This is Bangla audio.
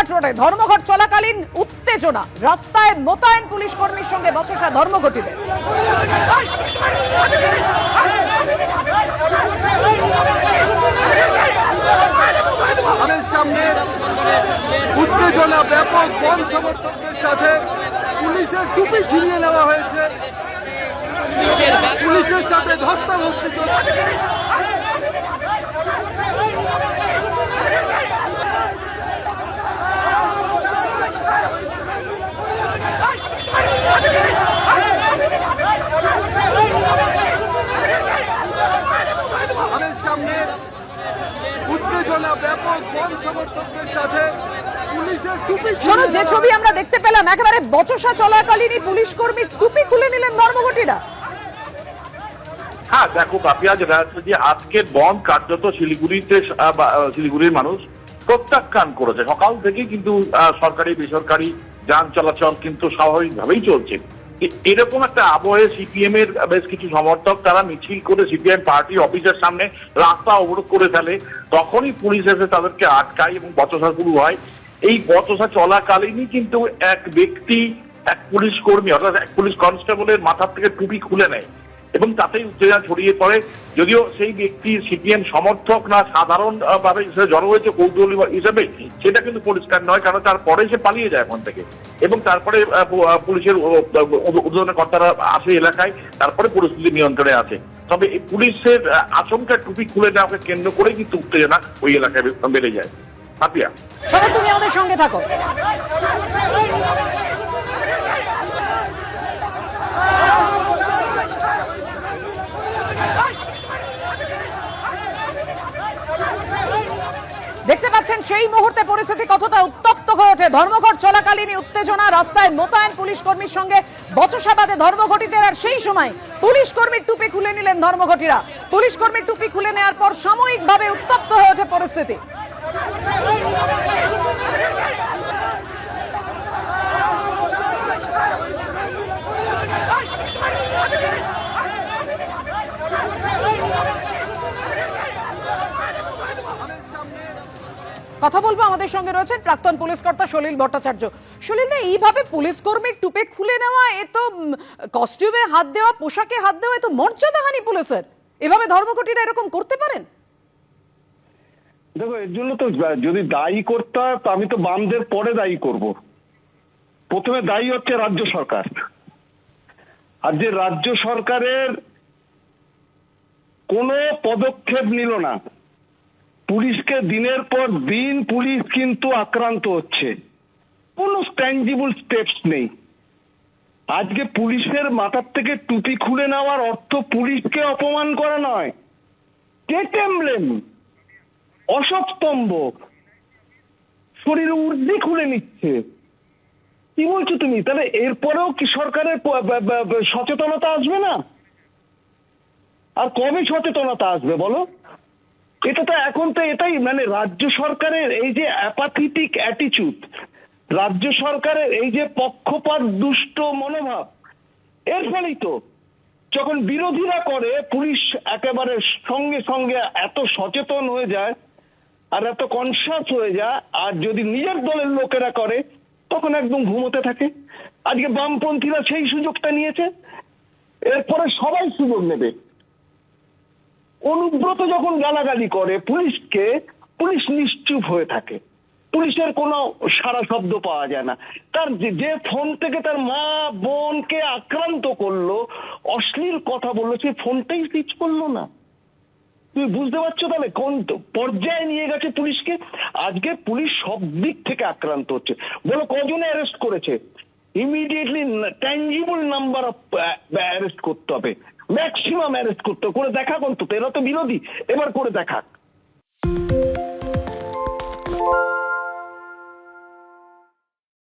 রানাঘাট রোডে ধর্মঘট চলাকালীন উত্তেজনা, রাস্তায় মোতায়েন পুলিশ কর্মীর সঙ্গে বচসা ধর্মঘটীদের। আমাদের সামনে উত্তেজনা, ব্যাপক বন সমর্থকদের সাথে পুলিশের টুপি ছিনিয়ে নেওয়া হয়েছে, পুলিশের সাথে ধস্তাধস্তি চলছে। আমাদের সামনে উত্তেজনা, ব্যাপক বন সমর্থকদের সাথে পুলিশের টুপি। শোনো, যে ছবি আমরা দেখতে পেলাম, একেবারে বচসা চলাকালীনই পুলিশ কর্মীর টুপি খুলে নিলেন ধর্মঘটীরা। হ্যাঁ দেখো পাপিয়া, যেটা হচ্ছে যে আজকে বন্ধ কার্যত শিলিগুড়ির মানুষ প্রত্যাখ্যান করেছে। সকাল থেকে কিন্তু সরকারি বেসরকারি যান চলাচল কিন্তু স্বাভাবিকভাবেই চলছে। এরকম একটা আবহে সিপিএম এর বেশ কিছু সমর্থক তারা মিছিল করে সিপিএম পার্টি অফিসের সামনে রাস্তা অবরোধ করে ফেলে। তখনই পুলিশ এসে তাদেরকে আটকায় এবং বচসা শুরু হয়। এই বচসা চলাকালীনই কিন্তু এক ব্যক্তি, এক পুলিশ কর্মী অর্থাৎ এক পুলিশ কনস্টেবলের মাথার থেকে টুপি খুলে নেয় এবং তাতেই উত্তেজনা ছড়িয়ে পড়ে। যদিও সেই ব্যক্তি সিপিএম সমর্থক না সাধারণ ভাবে জড়ো হয়েছে কৌতূহলী হিসেবে, সেটা কিন্তু পরিষ্কার নয়, কারণ তারপরে সে পালিয়ে যায় ওখান থেকে এবং তারপরে পুলিশের উদ্বোধনের কর্তারা আসে এলাকায়, তারপরে পরিস্থিতি নিয়ন্ত্রণে আসে। তবে এই পুলিশের আচমকা টুপি খুলে নেওয়াকে কেন্দ্র করে কিন্তু উত্তেজনা ওই এলাকায় বেড়ে যায়। পাপিয়া, শোনো, তুমি আমাদের সঙ্গে থাকো। দেখতে পাচ্ছেন সেই মুহূর্তে পরিস্থিতি কতটা উত্তপ্ত হয়ে ওঠে। ধর্মঘট চলাকালীনই উত্তেজনা, রাস্তায় মোতায়েন পুলিশ কর্মীর সঙ্গে বচসা বাঁধে ধর্মঘটীদের। আর সেই সময় পুলিশ কর্মীর টুপি খুলে নিলেন ধর্মঘটীরা। পুলিশ কর্মীর টুপি খুলে নেওয়ার পর সাময়িকভাবে উত্তপ্ত হয়ে ওঠে পরিস্থিতি। কথা বলবো, আমাদের সঙ্গে রয়েছেন প্রাক্তন পুলিশ কর্তা সলিল ভট্টাচার্য। সলিল দা, এইভাবে পুলিশ কর্মীর টুপি খুলে নেওয়া, এ তো কস্টিউমে হাত দেওয়া, পোশাকে হাত দেওয়া, এ তো মর্যাদাহানি পুলিশের। এভাবে ধর্মঘটীরা এরকম করতে পারেন? দেখো, এর জন্য তো যদি দায়ী করতে হয় তো আমি তো বামদের পরে দায়ী করব। প্রথমে দায়ী হচ্ছে রাজ্য সরকার। আর যে রাজ্য সরকারের কোনো পদক্ষেপ নিল না, পুলিশকে দিনের পর দিন পুলিশ কিন্তু আক্রান্ত হচ্ছে, কোনো ট্যাঞ্জিবল স্টেপস নেই। আজকে পুলিশের মাথার থেকে টুপি খুলে নেওয়ার অর্থ পুলিশকে অপমান করা নয়, স্টেট এমব্লেম, অশোক স্তম্ভ, শরীরে উর্দি খুলে নিচ্ছে। কি বলছো তুমি? তাহলে এরপরেও কি সরকারের সচেতনতা আসবে না? আর কবে সচেতনতা আসবে বলো? এটা তো এখন তো এটাই, মানে রাজ্য সরকারের এই যে অ্যাপাথেটিক অ্যাটিচিউড, রাজ্য সরকারের এই যে পক্ষপাত দুষ্ট মনোভাব, এর ফলেই তো যখন বিরোধীরা করে পুলিশ একেবারে সঙ্গে সঙ্গে এত সচেতন হয়ে যায় আর এত কনসাস হয়ে যায়। আর যদি নিজের দলের লোকেরা করে তখন একদম ঘুমোতে থাকে। আজকে বামপন্থীরা সেই সুযোগটা নিয়েছে, এরপরে সবাই সুযোগ নেবে। অনুব্রত যখন গালাগালি করে পুলিশকে, পুলিশ নিশ্চুপ হয়ে থাকে, পুলিশের কোনো সারা শব্দ পাওয়া যায় না। তার যে ফোন থেকে তার মা বোনকে আক্রান্ত করলো, অশ্লীল কথা বললো, সে ফোনটাই সুইচ করলো না। তুমি বুঝতে পারছো তাহলে কোন পর্যায়ে নিয়ে গেছে পুলিশকে? আজকে পুলিশ সব দিক থেকে আক্রান্ত হচ্ছে। বলো কজনে অ্যারেস্ট করেছে? Immediately tangible number of arrest করতে হবে, ম্যাক্সিমাম অ্যারেস্ট করতে হবে। করে দেখা অন্তত, এরা তো বিরোধী, এবার করে দেখা।